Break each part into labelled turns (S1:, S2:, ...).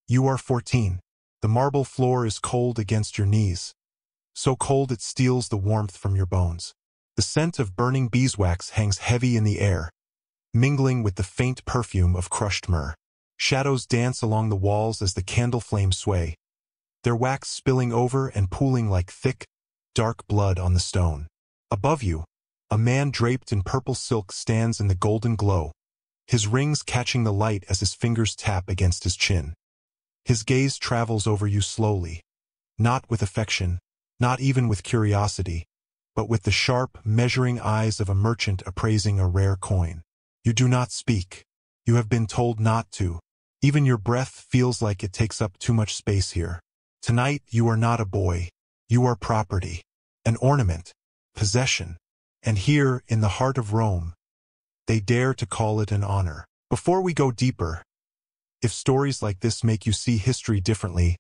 S1: You are 14. The marble floor is cold against your knees, so cold it steals the warmth from your bones. The scent of burning beeswax hangs heavy in the air, mingling with the faint perfume of crushed myrrh. Shadows dance along the walls as the candle flames sway, their wax spilling over and pooling like thick, dark blood on the stone. Above you, a man draped in purple silk stands in the golden glow, his rings catching the light as his fingers tap against his chin. His gaze travels over you slowly, not with affection, not even with curiosity, but with the sharp, measuring eyes of a merchant appraising a rare coin. You do not speak. You have been told not to. Even your breath feels like it takes up too much space here. Tonight, you are not a boy. You are property, an ornament, possession. And here, in the heart of Rome, they dare to call it an honor. Before we go deeper, if stories like this make you see history differently,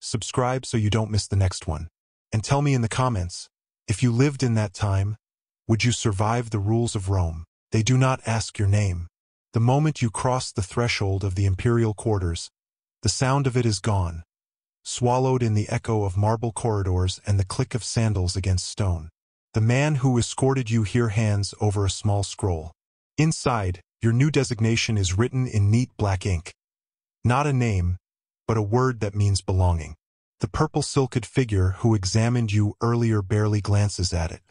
S1: subscribe so you don't miss the next one. And tell me in the comments, if you lived in that time, would you survive the rules of Rome? They do not ask your name. The moment you cross the threshold of the imperial quarters, the sound of it is gone, swallowed in the echo of marble corridors and the click of sandals against stone. The man who escorted you here hands over a small scroll. Inside, your new designation is written in neat black ink. Not a name, but a word that means belonging. The purple silked figure who examined you earlier barely glances at it.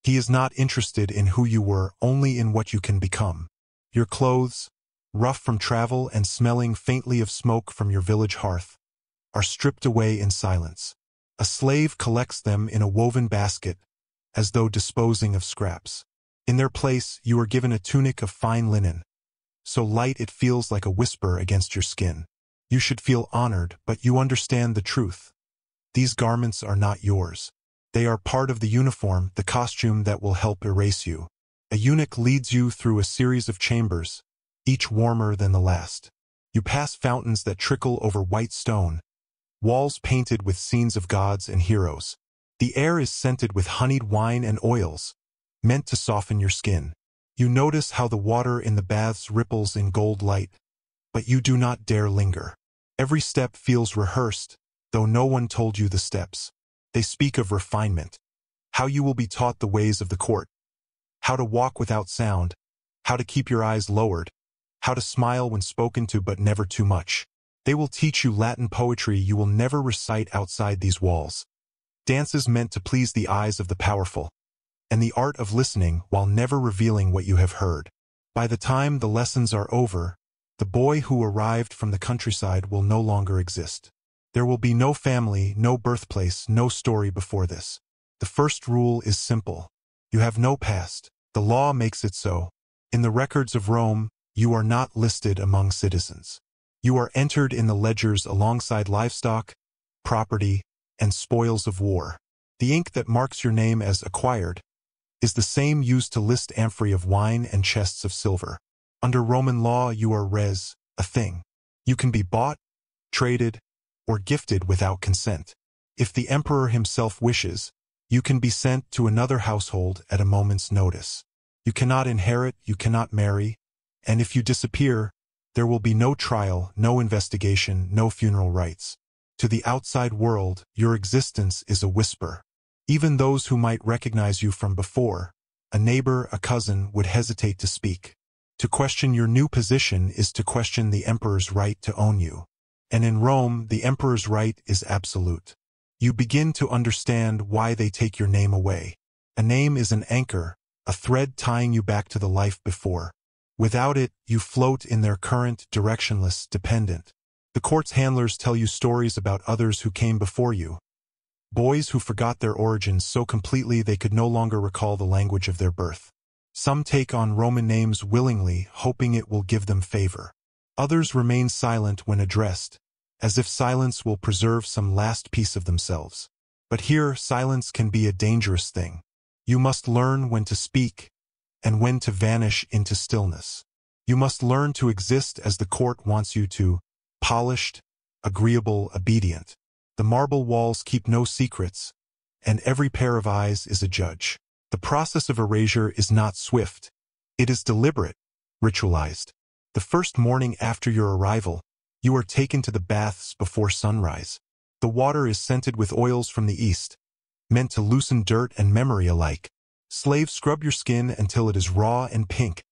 S1: He is not interested in who you were, only in what you can become. Your clothes, rough from travel and smelling faintly of smoke from your village hearth, are stripped away in silence. A slave collects them in a woven basket, as though disposing of scraps. In their place, you are given a tunic of fine linen, so light it feels like a whisper against your skin. You should feel honored, but you understand the truth. These garments are not yours. They are part of the uniform, the costume that will help erase you. A eunuch leads you through a series of chambers, each warmer than the last. You pass fountains that trickle over white stone, walls painted with scenes of gods and heroes. The air is scented with honeyed wine and oils, meant to soften your skin. You notice how the water in the baths ripples in gold light, but you do not dare linger. Every step feels rehearsed, though no one told you the steps. They speak of refinement, how you will be taught the ways of the court, how to walk without sound, how to keep your eyes lowered, how to smile when spoken to but never too much. They will teach you Latin poetry you will never recite outside these walls, dances meant to please the eyes of the powerful, and the art of listening while never revealing what you have heard. By the time the lessons are over, the boy who arrived from the countryside will no longer exist. There will be no family, no birthplace, no story before this. The first rule is simple. You have no past. The law makes it so. In the records of Rome, you are not listed among citizens. You are entered in the ledgers alongside livestock, property, and spoils of war. The ink that marks your name as acquired is the same used to list amphorae of wine and chests of silver. Under Roman law, you are res, a thing. You can be bought, traded, or gifted without consent. If the emperor himself wishes, you can be sent to another household at a moment's notice. You cannot inherit, you cannot marry, and if you disappear, there will be no trial, no investigation, no funeral rites. To the outside world, your existence is a whisper. Even those who might recognize you from before, a neighbor, a cousin, would hesitate to speak. To question your new position is to question the emperor's right to own you. And in Rome, the emperor's right is absolute. You begin to understand why they take your name away. A name is an anchor, a thread tying you back to the life before. Without it, you float in their current, directionless, dependent. The court's handlers tell you stories about others who came before you. Boys who forgot their origins so completely they could no longer recall the language of their birth. Some take on Roman names willingly, hoping it will give them favor. Others remain silent when addressed, as if silence will preserve some last piece of themselves. But here, silence can be a dangerous thing. You must learn when to speak, and when to vanish into stillness. You must learn to exist as the court wants you to, polished, agreeable, obedient. The marble walls keep no secrets, and every pair of eyes is a judge. The process of erasure is not swift. It is deliberate, ritualized. The first morning after your arrival, You are taken to the baths before sunrise. The water is scented with oils from the east, meant to loosen dirt and memory alike. Slaves scrub your skin until it is raw and pink,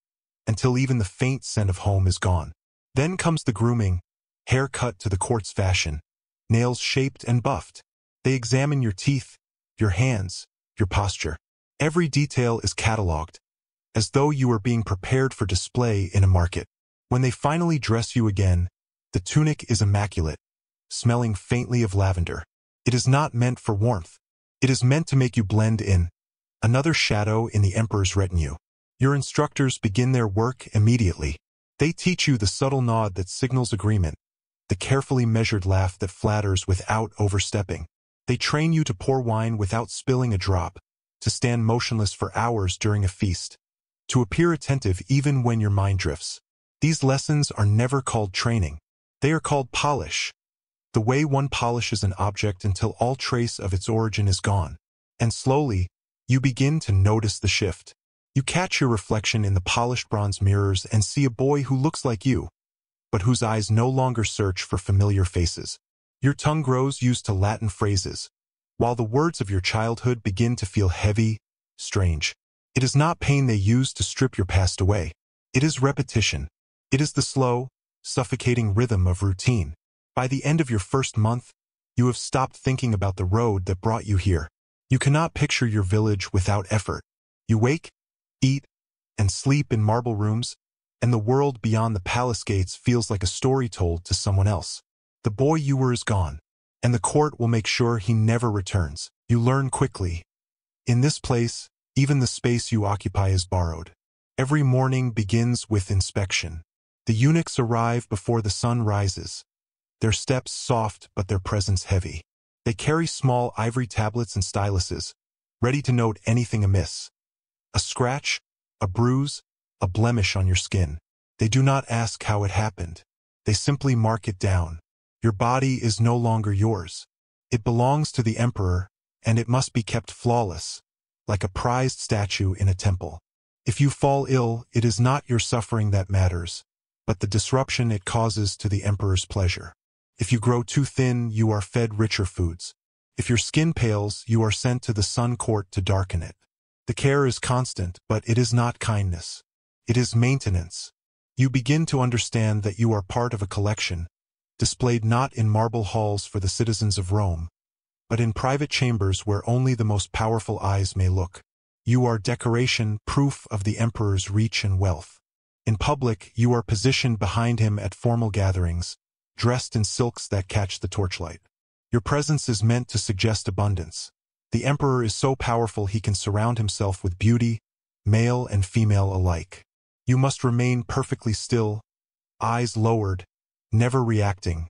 S1: until even the faint scent of home is gone. Then comes the grooming, hair cut to the court's fashion, nails shaped and buffed. They examine your teeth, your hands, your posture. Every detail is catalogued, as though you were being prepared for display in a market. When they finally dress you again, the tunic is immaculate, smelling faintly of lavender. It is not meant for warmth. It is meant to make you blend in, another shadow in the emperor's retinue. Your instructors begin their work immediately. They teach you the subtle nod that signals agreement, the carefully measured laugh that flatters without overstepping. They train you to pour wine without spilling a drop, to stand motionless for hours during a feast, to appear attentive even when your mind drifts. These lessons are never called training. They are called polish. The way one polishes an object until all trace of its origin is gone. And slowly, you begin to notice the shift. You catch your reflection in the polished bronze mirrors and see a boy who looks like you, but whose eyes no longer search for familiar faces. Your tongue grows used to Latin phrases, while the words of your childhood begin to feel heavy, strange. It is not pain they use to strip your past away. It is repetition. It is the slow, suffocating rhythm of routine. By the end of your first month, you have stopped thinking about the road that brought you here. You cannot picture your village without effort. You wake, eat, and sleep in marble rooms, and the world beyond the palace gates feels like a story told to someone else. The boy you were is gone, and the court will make sure he never returns. You learn quickly. In this place, even the space you occupy is borrowed. Every morning begins with inspection. The eunuchs arrive before the sun rises, their steps soft but their presence heavy. They carry small ivory tablets and styluses, ready to note anything amiss. A scratch, a bruise, a blemish on your skin. They do not ask how it happened. They simply mark it down. Your body is no longer yours. It belongs to the emperor, and it must be kept flawless, like a prized statue in a temple. If you fall ill, it is not your suffering that matters, but the disruption it causes to the emperor's pleasure. If you grow too thin, you are fed richer foods. If your skin pales, you are sent to the sun court to darken it. The care is constant, but it is not kindness. It is maintenance. You begin to understand that you are part of a collection, displayed not in marble halls for the citizens of Rome, but in private chambers where only the most powerful eyes may look. You are decoration, proof of the emperor's reach and wealth. In public, you are positioned behind him at formal gatherings, dressed in silks that catch the torchlight. Your presence is meant to suggest abundance. The emperor is so powerful he can surround himself with beauty, male and female alike. You must remain perfectly still, eyes lowered, never reacting,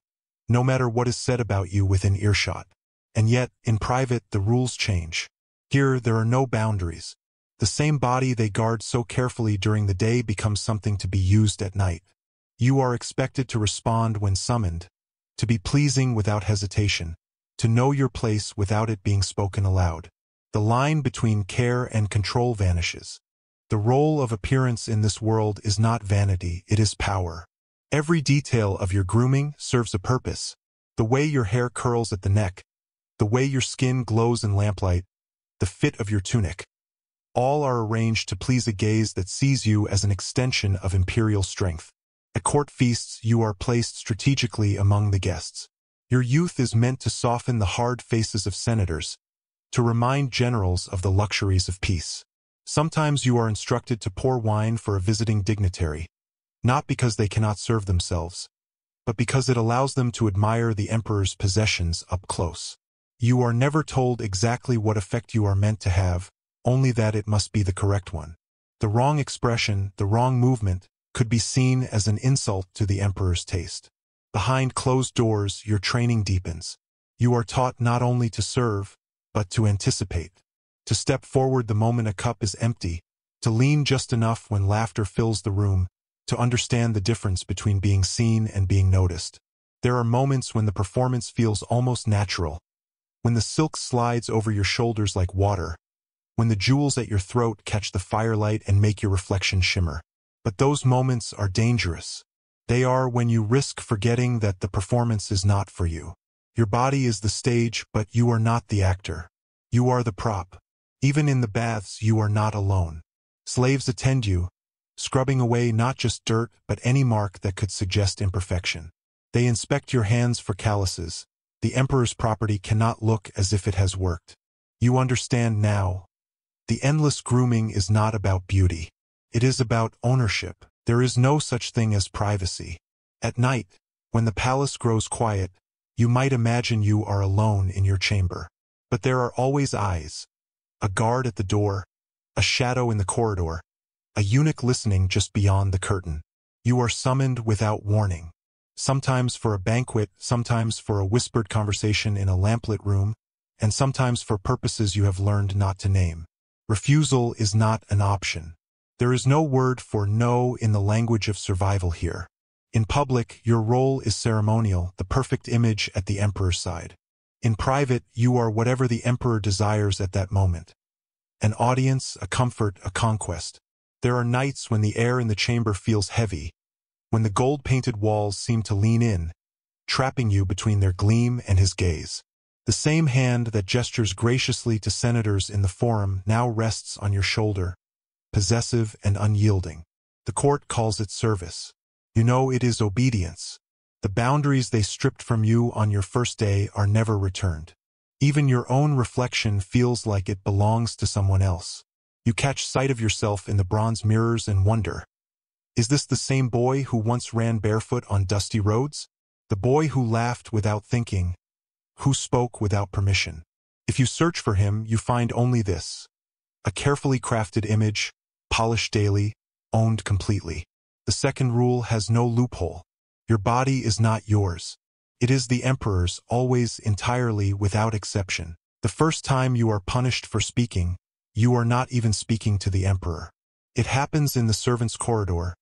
S1: no matter what is said about you within earshot. And yet, in private, the rules change. Here, there are no boundaries. The same body they guard so carefully during the day becomes something to be used at night. You are expected to respond when summoned, to be pleasing without hesitation, to know your place without it being spoken aloud. The line between care and control vanishes. The role of appearance in this world is not vanity, it is power. Every detail of your grooming serves a purpose. The way your hair curls at the neck, the way your skin glows in lamplight, the fit of your tunic. All are arranged to please a gaze that sees you as an extension of imperial strength. At court feasts, you are placed strategically among the guests. Your youth is meant to soften the hard faces of senators, to remind generals of the luxuries of peace. Sometimes you are instructed to pour wine for a visiting dignitary, not because they cannot serve themselves, but because it allows them to admire the emperor's possessions up close. You are never told exactly what effect you are meant to have, only that it must be the correct one. The wrong expression, the wrong movement, could be seen as an insult to the emperor's taste. Behind closed doors, your training deepens. You are taught not only to serve, but to anticipate. To step forward the moment a cup is empty, to lean just enough when laughter fills the room, to understand the difference between being seen and being noticed. There are moments when the performance feels almost natural, when the silk slides over your shoulders like water, when the jewels at your throat catch the firelight and make your reflection shimmer. But those moments are dangerous. They are when you risk forgetting that the performance is not for you. Your body is the stage, but you are not the actor. You are the prop. Even in the baths, you are not alone. Slaves attend you, scrubbing away not just dirt but any mark that could suggest imperfection. They inspect your hands for calluses. The emperor's property cannot look as if it has worked. You understand now. The endless grooming is not about beauty. It is about ownership. There is no such thing as privacy. At night, when the palace grows quiet, you might imagine you are alone in your chamber. But there are always eyes. A guard at the door, a shadow in the corridor, a eunuch listening just beyond the curtain. You are summoned without warning. Sometimes for a banquet, sometimes for a whispered conversation in a lamplit room, and sometimes for purposes you have learned not to name. Refusal is not an option. There is no word for no in the language of survival here. In public, your role is ceremonial, the perfect image at the emperor's side. In private, you are whatever the emperor desires at that moment. An audience, a comfort, a conquest. There are nights when the air in the chamber feels heavy, when the gold-painted walls seem to lean in, trapping you between their gleam and his gaze. The same hand that gestures graciously to senators in the forum now rests on your shoulder, possessive and unyielding. The court calls it service. You know it is obedience. The boundaries they stripped from you on your first day are never returned. Even your own reflection feels like it belongs to someone else. You catch sight of yourself in the bronze mirrors and wonder, is this the same boy who once ran barefoot on dusty roads? The boy who laughed without thinking, who spoke without permission? If you search for him, you find only this: a carefully crafted image, polished daily, owned completely. The second rule has no loophole. Your body is not yours. It is the emperor's, always, entirely, without exception. The first time you are punished for speaking, you are not even speaking to the emperor. It happens in the servants' corridor,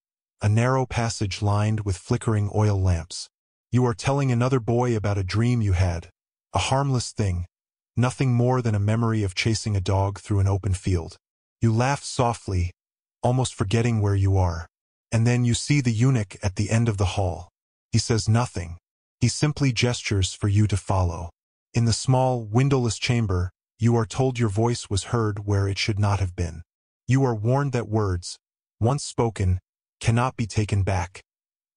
S1: a narrow passage lined with flickering oil lamps. You are telling another boy about a dream you had, a harmless thing, nothing more than a memory of chasing a dog through an open field. You laugh softly, almost forgetting where you are. And then you see the eunuch at the end of the hall. He says nothing. He simply gestures for you to follow. In the small, windowless chamber, you are told your voice was heard where it should not have been. You are warned that words, once spoken, cannot be taken back.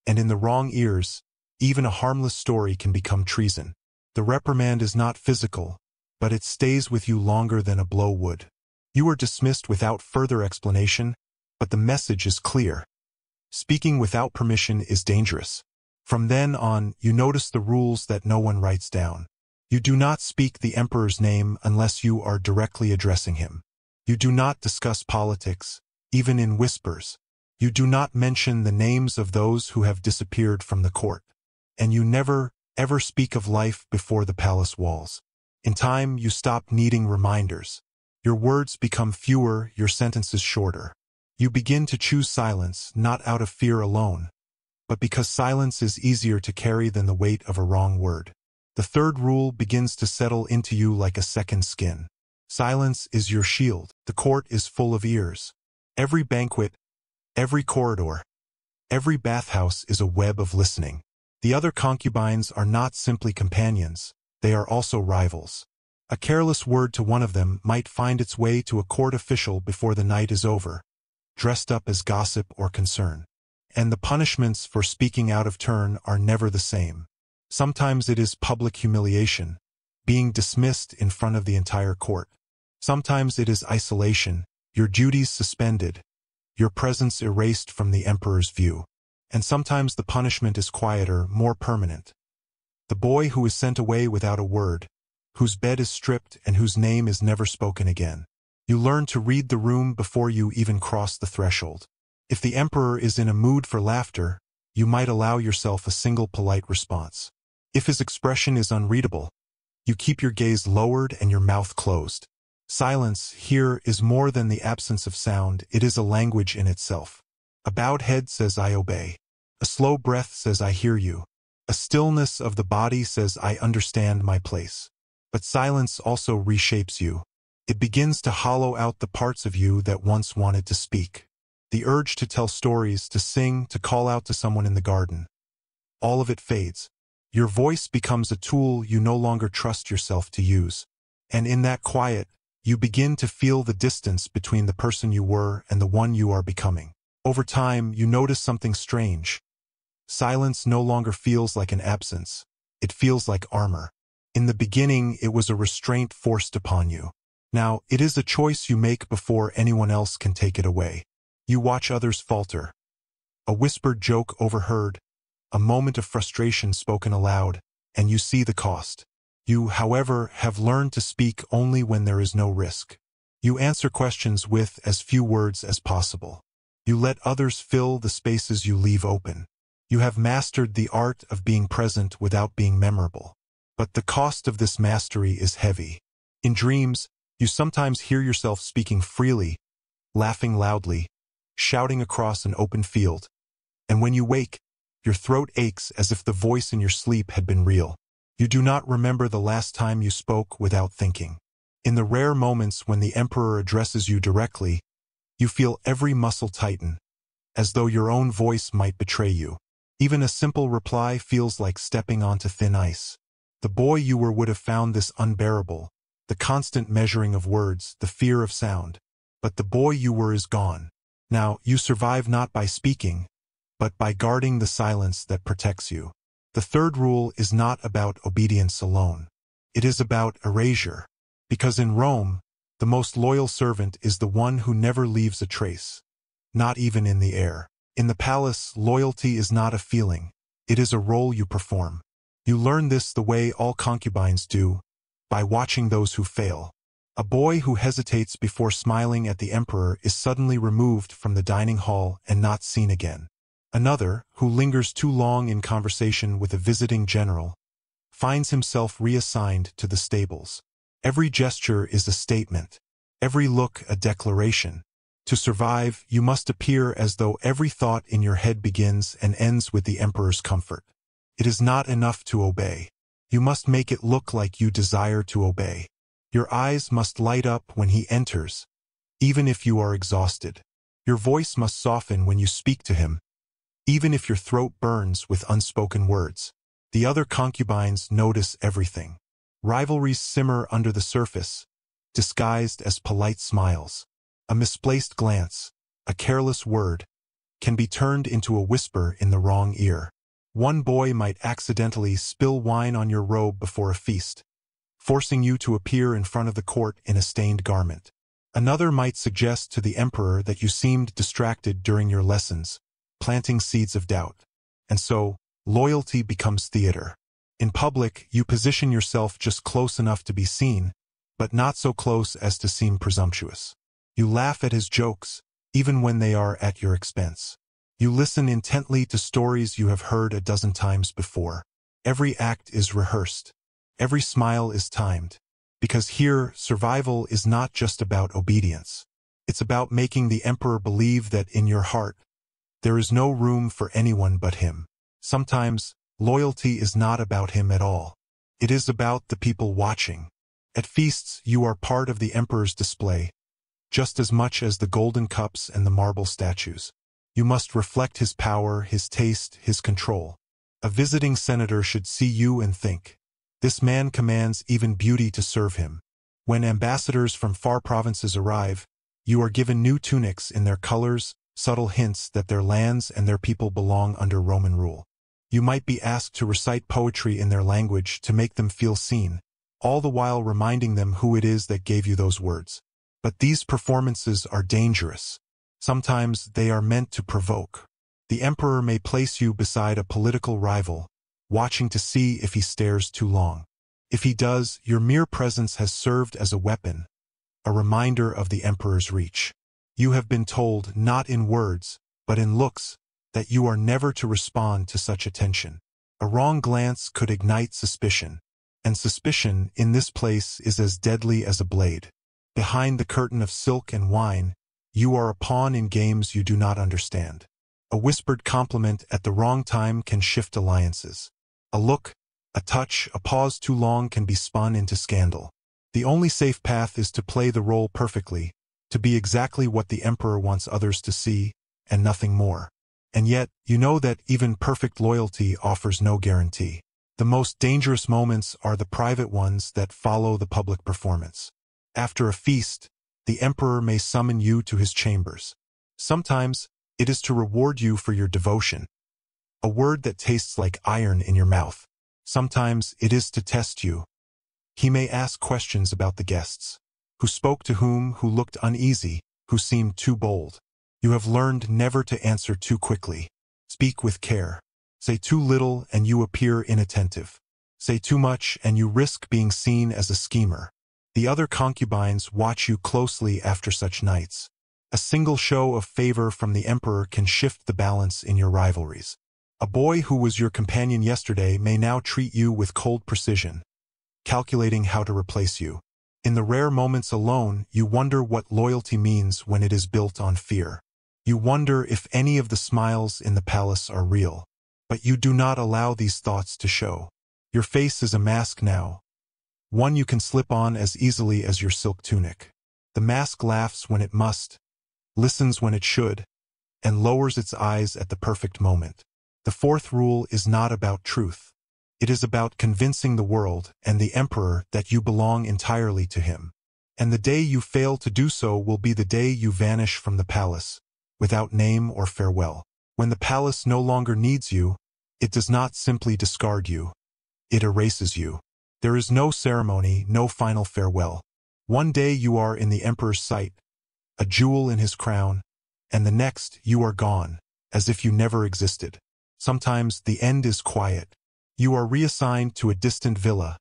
S1: And in the wrong ears, even a harmless story can become treason. The reprimand is not physical, but it stays with you longer than a blow would. You are dismissed without further explanation, but the message is clear. Speaking without permission is dangerous. From then on, you notice the rules that no one writes down. You do not speak the emperor's name unless you are directly addressing him. You do not discuss politics, even in whispers. You do not mention the names of those who have disappeared from the court. And you never, ever speak of life before the palace walls. In time, you stop needing reminders. Your words become fewer, your sentences shorter. You begin to choose silence, not out of fear alone, but because silence is easier to carry than the weight of a wrong word. The third rule begins to settle into you like a second skin. Silence is your shield. The court is full of ears. Every banquet, every corridor, every bathhouse is a web of listening. The other concubines are not simply companions, they are also rivals. A careless word to one of them might find its way to a court official before the night is over, dressed up as gossip or concern. And the punishments for speaking out of turn are never the same. Sometimes it is public humiliation, being dismissed in front of the entire court. Sometimes it is isolation, your duties suspended, your presence erased from the emperor's view. And sometimes the punishment is quieter, more permanent. The boy who is sent away without a word, whose bed is stripped and whose name is never spoken again. You learn to read the room before you even cross the threshold. If the emperor is in a mood for laughter, you might allow yourself a single polite response. If his expression is unreadable, you keep your gaze lowered and your mouth closed. Silence here is more than the absence of sound, it is a language in itself. A bowed head says I obey. A slow breath says I hear you. A stillness of the body says I understand my place. But silence also reshapes you. It begins to hollow out the parts of you that once wanted to speak. The urge to tell stories, to sing, to call out to someone in the garden. All of it fades. Your voice becomes a tool you no longer trust yourself to use. And in that quiet, you begin to feel the distance between the person you were and the one you are becoming. Over time, you notice something strange. Silence no longer feels like an absence. It feels like armor. In the beginning, it was a restraint forced upon you. Now, it is a choice you make before anyone else can take it away. You watch others falter. A whispered joke overheard, a moment of frustration spoken aloud, and you see the cost. You, however, have learned to speak only when there is no risk. You answer questions with as few words as possible. You let others fill the spaces you leave open. You have mastered the art of being present without being memorable. But the cost of this mastery is heavy. In dreams, you sometimes hear yourself speaking freely, laughing loudly, shouting across an open field. And when you wake, your throat aches as if the voice in your sleep had been real. You do not remember the last time you spoke without thinking. In the rare moments when the Emperor addresses you directly, you feel every muscle tighten, as though your own voice might betray you. Even a simple reply feels like stepping onto thin ice. The boy you were would have found this unbearable, the constant measuring of words, the fear of sound. But the boy you were is gone. Now, you survive not by speaking, but by guarding the silence that protects you. The third rule is not about obedience alone. It is about erasure. Because in Rome, the most loyal servant is the one who never leaves a trace, not even in the air. In the palace, loyalty is not a feeling. It is a role you perform. You learn this the way all concubines do, by watching those who fail. A boy who hesitates before smiling at the emperor is suddenly removed from the dining hall and not seen again. Another, who lingers too long in conversation with a visiting general, finds himself reassigned to the stables. Every gesture is a statement, every look a declaration. To survive, you must appear as though every thought in your head begins and ends with the emperor's comfort. It is not enough to obey. You must make it look like you desire to obey. Your eyes must light up when he enters, even if you are exhausted. Your voice must soften when you speak to him, even if your throat burns with unspoken words. The other concubines notice everything. Rivalries simmer under the surface, disguised as polite smiles. A misplaced glance, a careless word, can be turned into a whisper in the wrong ear. One boy might accidentally spill wine on your robe before a feast, forcing you to appear in front of the court in a stained garment. Another might suggest to the emperor that you seemed distracted during your lessons, planting seeds of doubt. And so, loyalty becomes theater. In public, you position yourself just close enough to be seen, but not so close as to seem presumptuous. You laugh at his jokes, even when they are at your expense. You listen intently to stories you have heard a dozen times before. Every act is rehearsed. Every smile is timed. Because here, survival is not just about obedience. It's about making the emperor believe that in your heart, there is no room for anyone but him. Sometimes, loyalty is not about him at all. It is about the people watching. At feasts, you are part of the emperor's display, just as much as the golden cups and the marble statues. You must reflect his power, his taste, his control. A visiting senator should see you and think, this man commands even beauty to serve him. When ambassadors from far provinces arrive, you are given new tunics in their colors, subtle hints that their lands and their people belong under Roman rule. You might be asked to recite poetry in their language to make them feel seen, all the while reminding them who it is that gave you those words. But these performances are dangerous. Sometimes they are meant to provoke. The emperor may place you beside a political rival, watching to see if he stares too long. If he does, your mere presence has served as a weapon, a reminder of the emperor's reach. You have been told, not in words, but in looks, that you are never to respond to such attention. A wrong glance could ignite suspicion, and suspicion in this place is as deadly as a blade. Behind the curtain of silk and wine, you are a pawn in games you do not understand. A whispered compliment at the wrong time can shift alliances. A look, a touch, a pause too long can be spun into scandal. The only safe path is to play the role perfectly, to be exactly what the emperor wants others to see, and nothing more. And yet, you know that even perfect loyalty offers no guarantee. The most dangerous moments are the private ones that follow the public performance. After a feast, the emperor may summon you to his chambers. Sometimes, it is to reward you for your devotion, a word that tastes like iron in your mouth. Sometimes, it is to test you. He may ask questions about the guests. Who spoke to whom, who looked uneasy, who seemed too bold. You have learned never to answer too quickly. Speak with care. Say too little and you appear inattentive. Say too much and you risk being seen as a schemer. The other concubines watch you closely after such nights. A single show of favor from the emperor can shift the balance in your rivalries. A boy who was your companion yesterday may now treat you with cold precision, calculating how to replace you. In the rare moments alone, you wonder what loyalty means when it is built on fear. You wonder if any of the smiles in the palace are real. But you do not allow these thoughts to show. Your face is a mask now, one you can slip on as easily as your silk tunic. The mask laughs when it must, listens when it should, and lowers its eyes at the perfect moment. The fourth rule is not about truth. It is about convincing the world and the emperor that you belong entirely to him. And the day you fail to do so will be the day you vanish from the palace, without name or farewell. When the palace no longer needs you, it does not simply discard you. It erases you. There is no ceremony, no final farewell. One day you are in the emperor's sight, a jewel in his crown, and the next you are gone, as if you never existed. Sometimes the end is quiet. You are reassigned to a distant villa,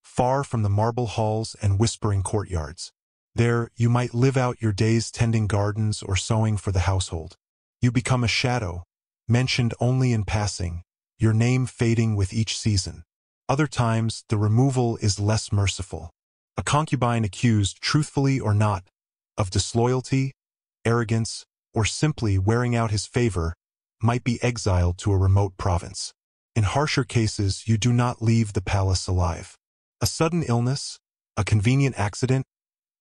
S1: far from the marble halls and whispering courtyards. There, you might live out your days tending gardens or sewing for the household. You become a shadow, mentioned only in passing, your name fading with each season. Other times, the removal is less merciful. A concubine accused, truthfully or not, of disloyalty, arrogance, or simply wearing out his favor, might be exiled to a remote province. In harsher cases, you do not leave the palace alive. A sudden illness, a convenient accident,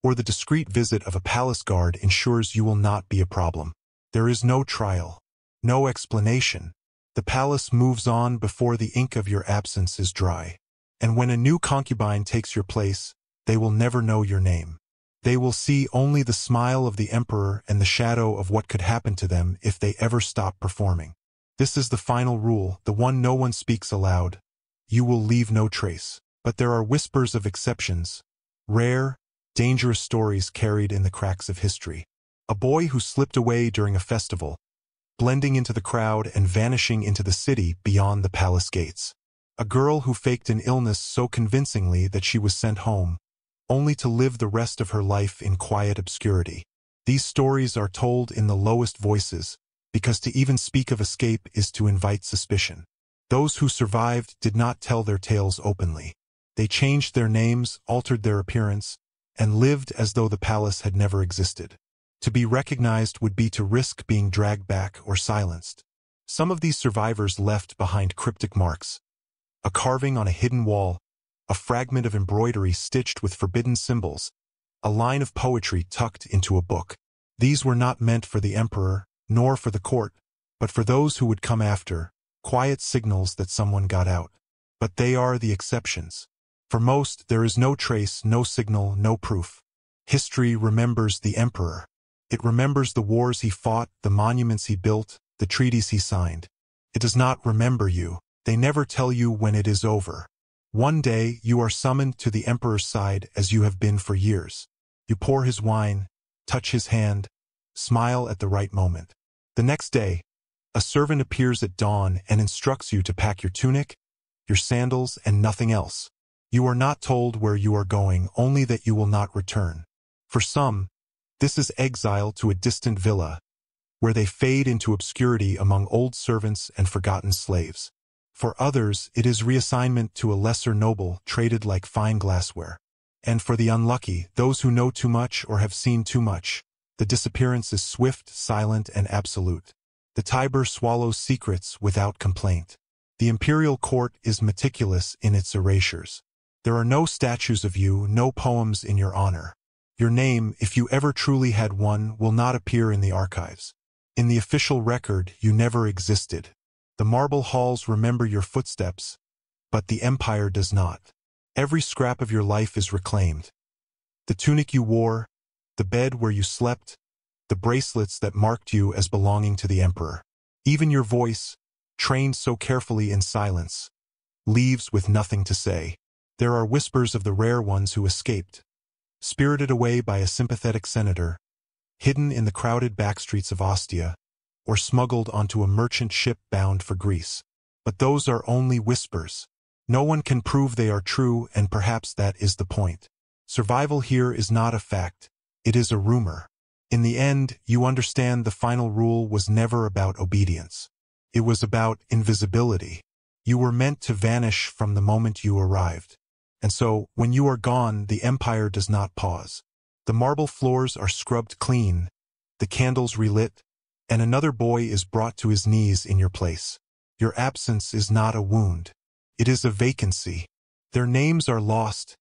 S1: or the discreet visit of a palace guard ensures you will not be a problem. There is no trial, no explanation. The palace moves on before the ink of your absence is dry. And when a new concubine takes your place, they will never know your name. They will see only the smile of the emperor and the shadow of what could happen to them if they ever stop performing. This is the final rule, the one no one speaks aloud. You will leave no trace. But there are whispers of exceptions, rare, dangerous stories carried in the cracks of history. A boy who slipped away during a festival, blending into the crowd and vanishing into the city beyond the palace gates. A girl who faked an illness so convincingly that she was sent home, only to live the rest of her life in quiet obscurity. These stories are told in the lowest voices, because to even speak of escape is to invite suspicion. Those who survived did not tell their tales openly. They changed their names, altered their appearance, and lived as though the palace had never existed. To be recognized would be to risk being dragged back or silenced. Some of these survivors left behind cryptic marks, a carving on a hidden wall, a fragment of embroidery stitched with forbidden symbols, a line of poetry tucked into a book. These were not meant for the emperor, nor for the court, but for those who would come after, quiet signals that someone got out. But they are the exceptions. For most, there is no trace, no signal, no proof. History remembers the emperor. It remembers the wars he fought, the monuments he built, the treaties he signed. It does not remember you. They never tell you when it is over. One day, you are summoned to the emperor's side as you have been for years. You pour his wine, touch his hand, smile at the right moment. The next day, a servant appears at dawn and instructs you to pack your tunic, your sandals, and nothing else. You are not told where you are going, only that you will not return. For some, this is exile to a distant villa, where they fade into obscurity among old servants and forgotten slaves. For others, it is reassignment to a lesser noble, traded like fine glassware. And for the unlucky, those who know too much or have seen too much, the disappearance is swift, silent, and absolute. The Tiber swallows secrets without complaint. The imperial court is meticulous in its erasures. There are no statues of you, no poems in your honor. Your name, if you ever truly had one, will not appear in the archives. In the official record, you never existed. The marble halls remember your footsteps, but the empire does not. Every scrap of your life is reclaimed. The tunic you wore, the bed where you slept, the bracelets that marked you as belonging to the emperor. Even your voice, trained so carefully in silence, leaves with nothing to say. There are whispers of the rare ones who escaped, spirited away by a sympathetic senator, hidden in the crowded backstreets of Ostia, or smuggled onto a merchant ship bound for Greece. But those are only whispers. No one can prove they are true, and perhaps that is the point. Survival here is not a fact, it is a rumor. In the end, you understand the final rule was never about obedience. It was about invisibility. You were meant to vanish from the moment you arrived. And so, when you are gone, the empire does not pause. The marble floors are scrubbed clean, the candles relit, and another boy is brought to his knees in your place. Your absence is not a wound. It is a vacancy. Their names are lost,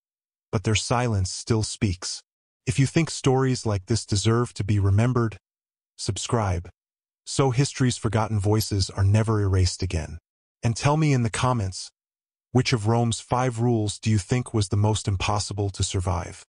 S1: but their silence still speaks. If you think stories like this deserve to be remembered, subscribe, so history's forgotten voices are never erased again. And tell me in the comments, which of Rome's 5 rules do you think was the most impossible to survive?